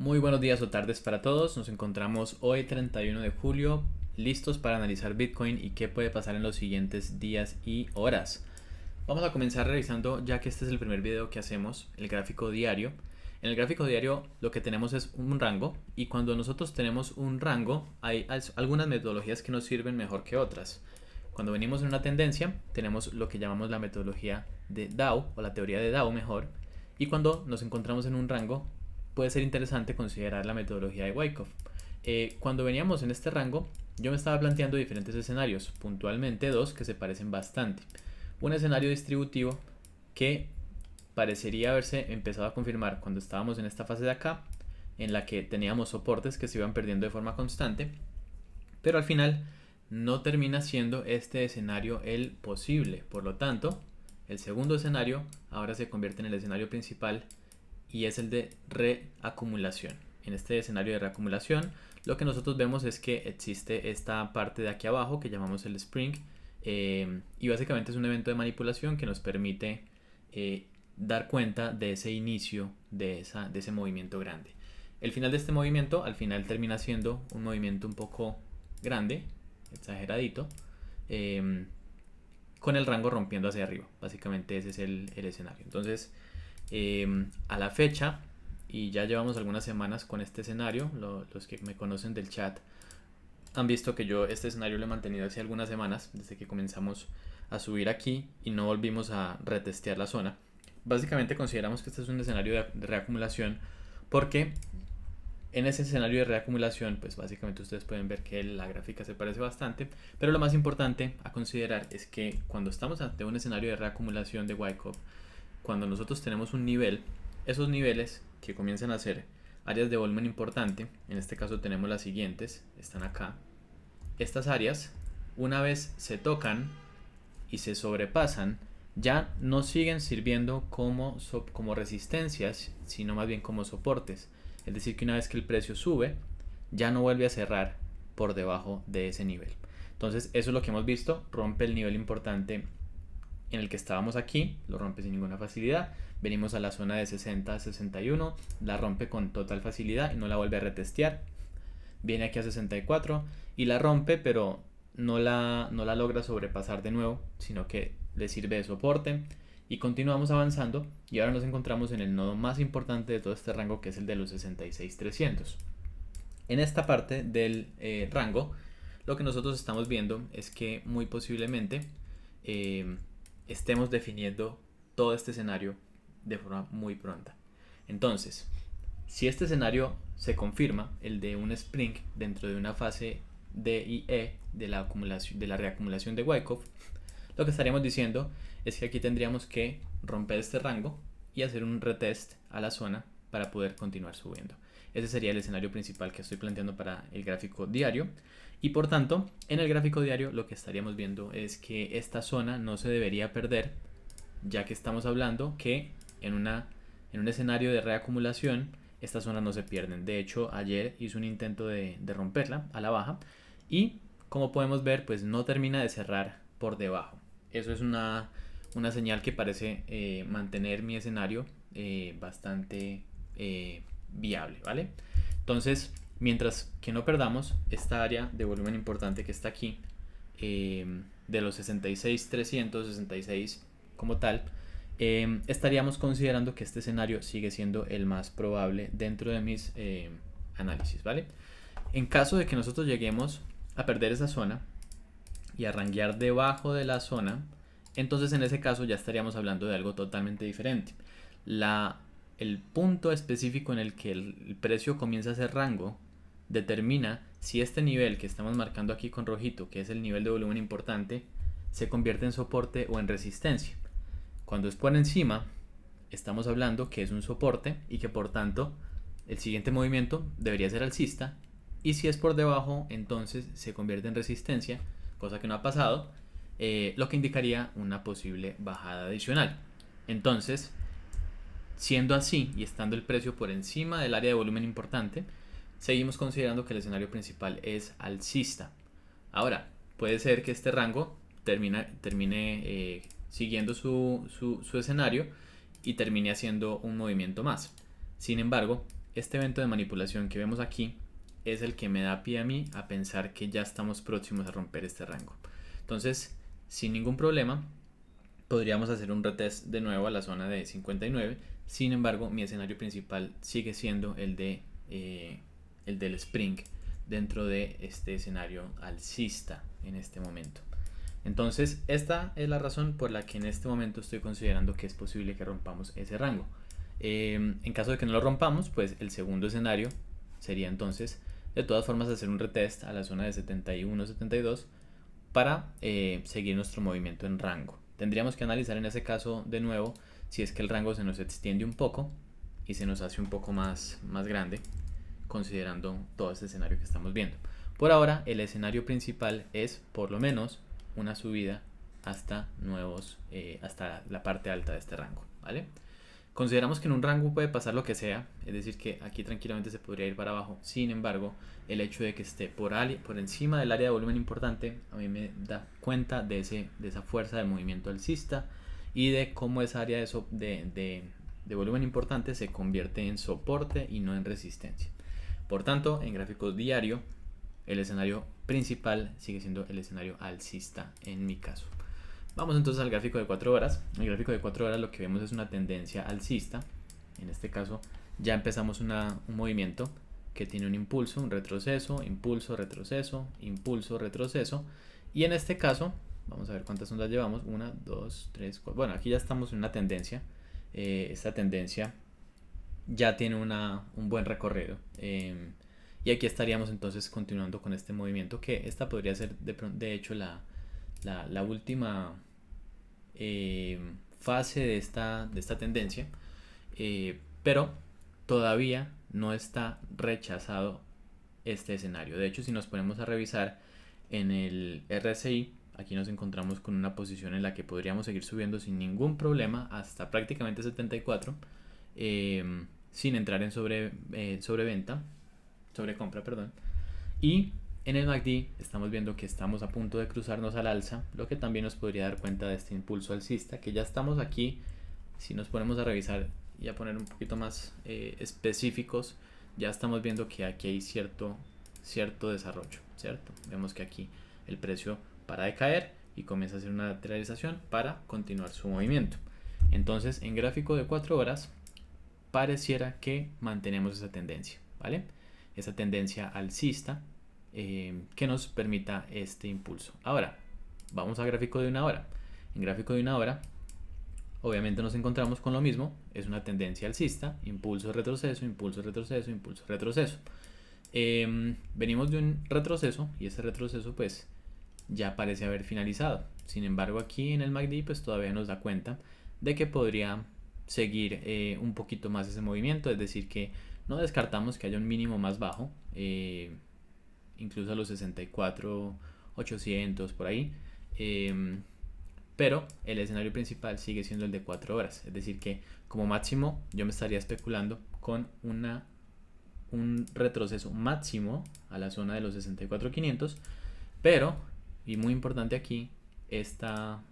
Muy buenos días o tardes para todos. Nos encontramos hoy 31 de julio, listos para analizar Bitcoin y qué puede pasar en los siguientes días y horas. Vamos a comenzar revisando, ya que este es el primer video que hacemos, el gráfico diario. En el gráfico diario lo que tenemos es un rango, y cuando nosotros tenemos un rango hay algunas metodologías que nos sirven mejor que otras. Cuando venimos en una tendencia tenemos lo que llamamos la metodología de Dow, o la teoría de Dow mejor, y cuando nos encontramos en un rango puede ser interesante considerar la metodología de Wyckoff. Cuando veníamos en este rango, yo me estaba planteando diferentes escenarios, puntualmente dos que se parecen bastante. Un escenario distributivo que parecería haberse empezado a confirmar cuando estábamos en esta fase de acá, en la que teníamos soportes que se iban perdiendo de forma constante, pero al final no termina siendo este escenario el posible. Por lo tanto, el segundo escenario ahora se convierte en el escenario principal, y es el de reacumulación. En este escenario de reacumulación, lo que nosotros vemos es que existe esta parte de aquí abajo que llamamos el spring, y básicamente es un evento de manipulación que nos permite dar cuenta de ese inicio de ese movimiento grande. El final de este movimiento al final termina siendo un movimiento un poco grande, exageradito, con el rango rompiendo hacia arriba. Básicamente ese es el escenario. Entonces, a la fecha, y ya llevamos algunas semanas con este escenario, los que me conocen del chat han visto que yo este escenario lo he mantenido hace algunas semanas, desde que comenzamos a subir aquí y no volvimos a retestear la zona. Básicamente consideramos que este es un escenario de reacumulación, porque en ese escenario de reacumulación, pues básicamente ustedes pueden ver que la gráfica se parece bastante, pero lo más importante a considerar es que cuando estamos ante un escenario de reacumulación de Wyckoff, cuando nosotros tenemos un nivel, esos niveles que comienzan a ser áreas de volumen importante, en este caso tenemos las siguientes, están acá. Estas áreas, una vez se tocan y se sobrepasan, ya no siguen sirviendo como resistencias, sino más bien como soportes. Es decir, que una vez que el precio sube, ya no vuelve a cerrar por debajo de ese nivel. Entonces, eso es lo que hemos visto, rompe el nivel importante en el que estábamos aquí, lo rompe sin ninguna facilidad. Venimos a la zona de 60 a 61, la rompe con total facilidad y no la vuelve a retestear. Viene aquí a 64 y la rompe, pero no la logra sobrepasar de nuevo, sino que le sirve de soporte. Y continuamos avanzando, y ahora nos encontramos en el nodo más importante de todo este rango, que es el de los 66,300. En esta parte del rango, lo que nosotros estamos viendo es que muy posiblemente estemos definiendo todo este escenario de forma muy pronta. Entonces, si este escenario se confirma, el de un spring dentro de una fase D y E de la reacumulación de Wyckoff, lo que estaríamos diciendo es que aquí tendríamos que romper este rango y hacer un retest a la zona para poder continuar subiendo. Ese sería el escenario principal que estoy planteando para el gráfico diario. Y por tanto, en el gráfico diario lo que estaríamos viendo es que esta zona no se debería perder, ya que estamos hablando que en un escenario de reacumulación estas zonas no se pierden. De hecho, ayer hizo un intento de romperla a la baja, y como podemos ver, pues no termina de cerrar por debajo. Eso es una señal que parece mantener mi escenario bastante viable, ¿vale? Entonces, mientras que no perdamos esta área de volumen importante que está aquí, de los 66,366 como tal, estaríamos considerando que este escenario sigue siendo el más probable dentro de mis análisis, ¿vale? En caso de que nosotros lleguemos a perder esa zona y a ranguear debajo de la zona, entonces en ese caso ya estaríamos hablando de algo totalmente diferente. El punto específico en el que el precio comienza a hacer rango determina si este nivel que estamos marcando aquí con rojito, que es el nivel de volumen importante, se convierte en soporte o en resistencia. Cuando es por encima, estamos hablando que es un soporte y que por tanto el siguiente movimiento debería ser alcista, y si es por debajo, entonces se convierte en resistencia, cosa que no ha pasado, lo que indicaría una posible bajada adicional. Entonces, siendo así y estando el precio por encima del área de volumen importante, seguimos considerando que el escenario principal es alcista. Ahora, puede ser que este rango termine siguiendo su escenario y termine haciendo un movimiento más. Sin embargo, este evento de manipulación que vemos aquí es el que me da pie a mí a pensar que ya estamos próximos a romper este rango. Entonces, sin ningún problema, podríamos hacer un retest de nuevo a la zona de 59. Sin embargo, mi escenario principal sigue siendo el del spring dentro de este escenario alcista en este momento. Entonces, esta es la razón por la que en este momento estoy considerando que es posible que rompamos ese rango. En caso de que no lo rompamos, pues el segundo escenario sería entonces de todas formas hacer un retest a la zona de 71-72 para seguir nuestro movimiento en rango. Tendríamos que analizar en ese caso de nuevo si es que el rango se nos extiende un poco y se nos hace un poco más grande, considerando todo este escenario que estamos viendo. Por ahora, el escenario principal es por lo menos una subida hasta hasta la parte alta de este rango, ¿vale? Consideramos que en un rango puede pasar lo que sea, es decir, que aquí tranquilamente se podría ir para abajo. Sin embargo, el hecho de que esté por encima del área de volumen importante, a mí me da cuenta de esa fuerza de movimiento alcista y de cómo esa área de volumen importante se convierte en soporte y no en resistencia. Por tanto, en gráfico diario, el escenario principal sigue siendo el escenario alcista en mi caso. Vamos entonces al gráfico de 4 horas. En el gráfico de 4 horas lo que vemos es una tendencia alcista. En este caso ya empezamos un movimiento que tiene un impulso, un retroceso, impulso, retroceso, impulso, retroceso. Y en este caso, vamos a ver cuántas ondas llevamos. 1, 2, 3, 4. Bueno, aquí ya estamos en una tendencia. Esta tendencia ya tiene un buen recorrido. Y aquí estaríamos entonces continuando con este movimiento, que esta podría ser de hecho la última fase de esta tendencia, pero todavía no está rechazado este escenario. De hecho, si nos ponemos a revisar en el RSI, aquí nos encontramos con una posición en la que podríamos seguir subiendo sin ningún problema hasta prácticamente 74, sin entrar en sobrecompra, perdón. Y en el MACD estamos viendo que estamos a punto de cruzarnos al alza, lo que también nos podría dar cuenta de este impulso alcista, que ya estamos aquí. Si nos ponemos a revisar y a poner un poquito más específicos, ya estamos viendo que aquí hay cierto desarrollo, ¿cierto? Vemos que aquí el precio para de caer y comienza a hacer una lateralización para continuar su movimiento. Entonces, en gráfico de 4 horas, pareciera que mantenemos esa tendencia, ¿vale? Esa tendencia alcista que nos permita este impulso. Ahora, vamos a gráfico de 1 hora. En gráfico de 1 hora, obviamente nos encontramos con lo mismo. Es una tendencia alcista, impulso, retroceso, impulso, retroceso, impulso, retroceso. Venimos de un retroceso y ese retroceso pues ya parece haber finalizado. Sin embargo, aquí en el MACD pues todavía nos da cuenta de que podría seguir un poquito más ese movimiento, es decir, que no descartamos que haya un mínimo más bajo, incluso a los 64.800 por ahí, pero el escenario principal sigue siendo el de 4 horas, es decir que como máximo yo me estaría especulando con un retroceso máximo a la zona de los 64.500, pero, y muy importante aquí, esta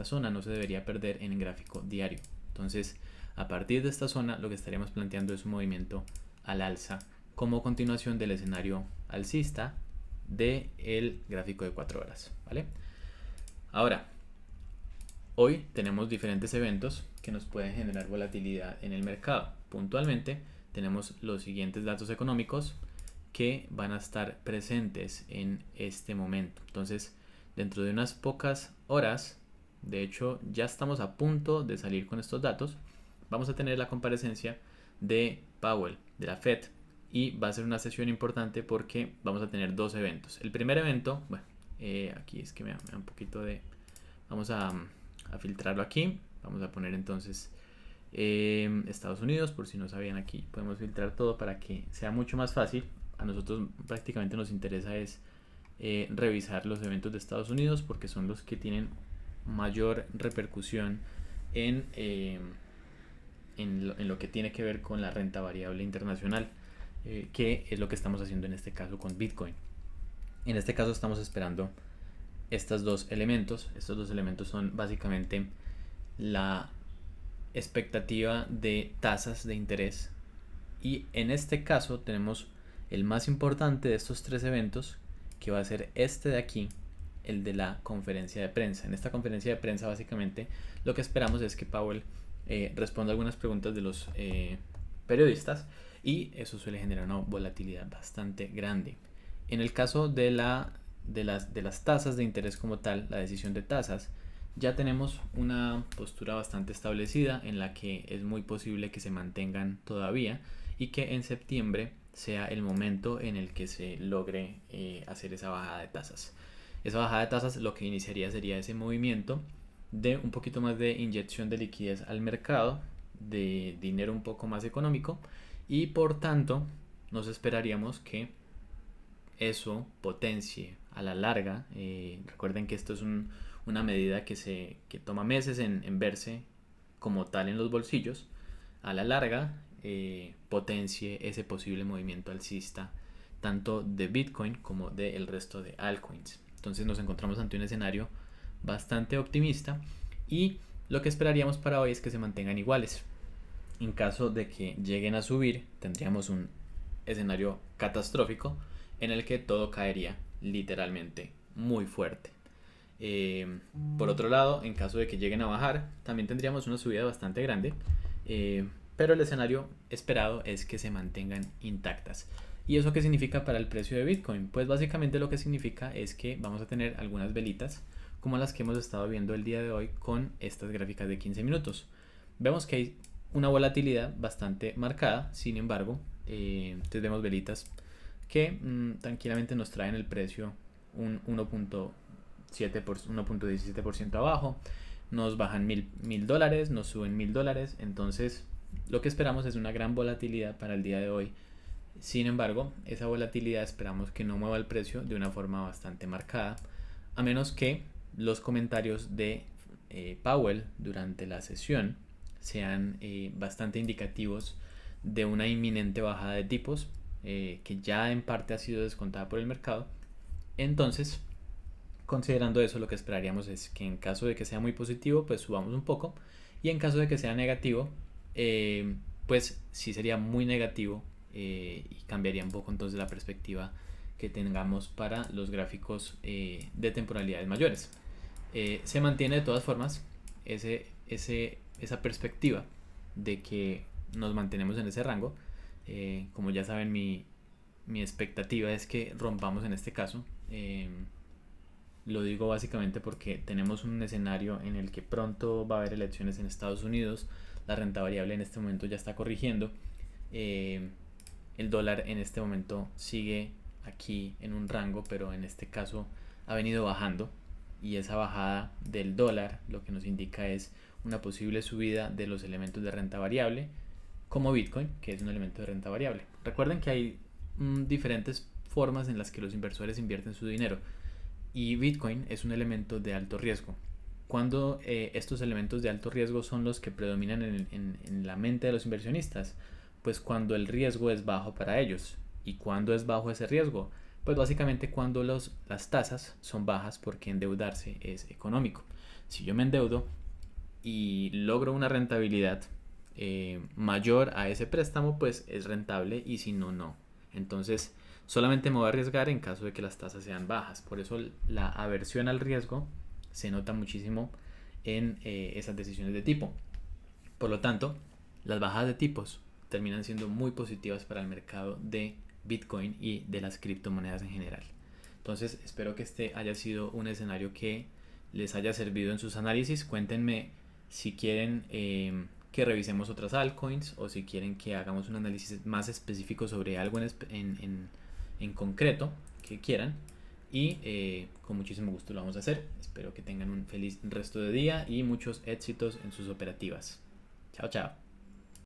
zona no se debería perder en el gráfico diario. Entonces, a partir de esta zona lo que estaríamos planteando es un movimiento al alza como continuación del escenario alcista del gráfico de 4 horas, ¿vale? Ahora, hoy tenemos diferentes eventos que nos pueden generar volatilidad en el mercado. Puntualmente tenemos los siguientes datos económicos que van a estar presentes en este momento. Entonces, dentro de unas pocas horas, de hecho ya estamos a punto de salir con estos datos, vamos a tener la comparecencia de Powell, de la Fed, y va a ser una sesión importante porque vamos a tener dos eventos. El primer evento, bueno, aquí es que me da un poquito de... Vamos a filtrarlo aquí. Vamos a poner entonces Estados Unidos, por si no sabían, aquí podemos filtrar todo para que sea mucho más fácil. A nosotros prácticamente nos interesa es revisar los eventos de Estados Unidos porque son los que tienen mayor repercusión en lo que tiene que ver con la renta variable internacional, que es lo que estamos haciendo en este caso con Bitcoin. En este caso estamos esperando estos dos elementos. Estos dos elementos son básicamente la expectativa de tasas de interés Y en este caso tenemos el más importante de estos tres eventos, que va a ser este de aquí, el de la conferencia de prensa. En esta conferencia de prensa básicamente lo que esperamos es que Powell responda algunas preguntas de los periodistas, y eso suele generar una volatilidad bastante grande. En el caso de las tasas de interés como tal, la decisión de tasas, ya tenemos una postura bastante establecida en la que es muy posible que se mantengan todavía y que en septiembre sea el momento en el que se logre hacer esa bajada de tasas. Esa bajada de tasas lo que iniciaría sería ese movimiento de un poquito más de inyección de liquidez al mercado, de dinero un poco más económico, y por tanto nos esperaríamos que eso potencie a la larga. Recuerden que esto es una medida que toma meses en verse como tal en los bolsillos. A la larga potencie ese posible movimiento alcista tanto de Bitcoin como del resto de altcoins. Entonces nos encontramos ante un escenario bastante optimista, y lo que esperaríamos para hoy es que se mantengan iguales. En caso de que lleguen a subir, tendríamos un escenario catastrófico en el que todo caería literalmente muy fuerte. Por otro lado, en caso de que lleguen a bajar, también tendríamos una subida bastante grande, pero el escenario esperado es que se mantengan intactas. ¿Y eso qué significa para el precio de Bitcoin? Pues básicamente lo que significa es que vamos a tener algunas velitas como las que hemos estado viendo el día de hoy con estas gráficas de 15 minutos. Vemos que hay una volatilidad bastante marcada, sin embargo, entonces vemos velitas que tranquilamente nos traen el precio un 1.17% abajo, nos bajan $1,000, nos suben $1,000, entonces lo que esperamos es una gran volatilidad para el día de hoy. Sin embargo, esa volatilidad esperamos que no mueva el precio de una forma bastante marcada, a menos que los comentarios de Powell durante la sesión sean bastante indicativos de una inminente bajada de tipos, que ya en parte ha sido descontada por el mercado. Entonces, considerando eso, lo que esperaríamos es que en caso de que sea muy positivo, pues subamos un poco, y en caso de que sea negativo, pues sí sería muy negativo, y cambiaría un poco entonces la perspectiva que tengamos para los gráficos de temporalidades mayores. Se mantiene de todas formas esa perspectiva de que nos mantenemos en ese rango. Como ya saben, mi expectativa es que rompamos en este caso. Lo digo básicamente porque tenemos un escenario en el que pronto va a haber elecciones en Estados Unidos. La renta variable en este momento ya está corrigiendo. El dólar en este momento sigue aquí en un rango, pero en este caso ha venido bajando, y esa bajada del dólar lo que nos indica es una posible subida de los elementos de renta variable, como Bitcoin, que es un elemento de renta variable. Recuerden que hay diferentes formas en las que los inversores invierten su dinero, y Bitcoin es un elemento de alto riesgo. Cuando estos elementos de alto riesgo son los que predominan en la mente de los inversionistas, pues cuando el riesgo es bajo para ellos. ¿Y cuando es bajo ese riesgo? Pues básicamente cuando las tasas son bajas, porque endeudarse es económico. Si yo me endeudo y logro una rentabilidad mayor a ese préstamo, pues es rentable, y si no, no. Entonces solamente me voy a arriesgar en caso de que las tasas sean bajas. Por eso la aversión al riesgo se nota muchísimo en esas decisiones de tipo. Por lo tanto, las bajadas de tipos terminan siendo muy positivas para el mercado de Bitcoin y de las criptomonedas en general. Entonces espero que este haya sido un escenario que les haya servido en sus análisis. Cuéntenme si quieren que revisemos otras altcoins, o si quieren que hagamos un análisis más específico sobre algo en concreto que quieran, y con muchísimo gusto lo vamos a hacer. Espero que tengan un feliz resto de día y muchos éxitos en sus operativas. Chao, chao.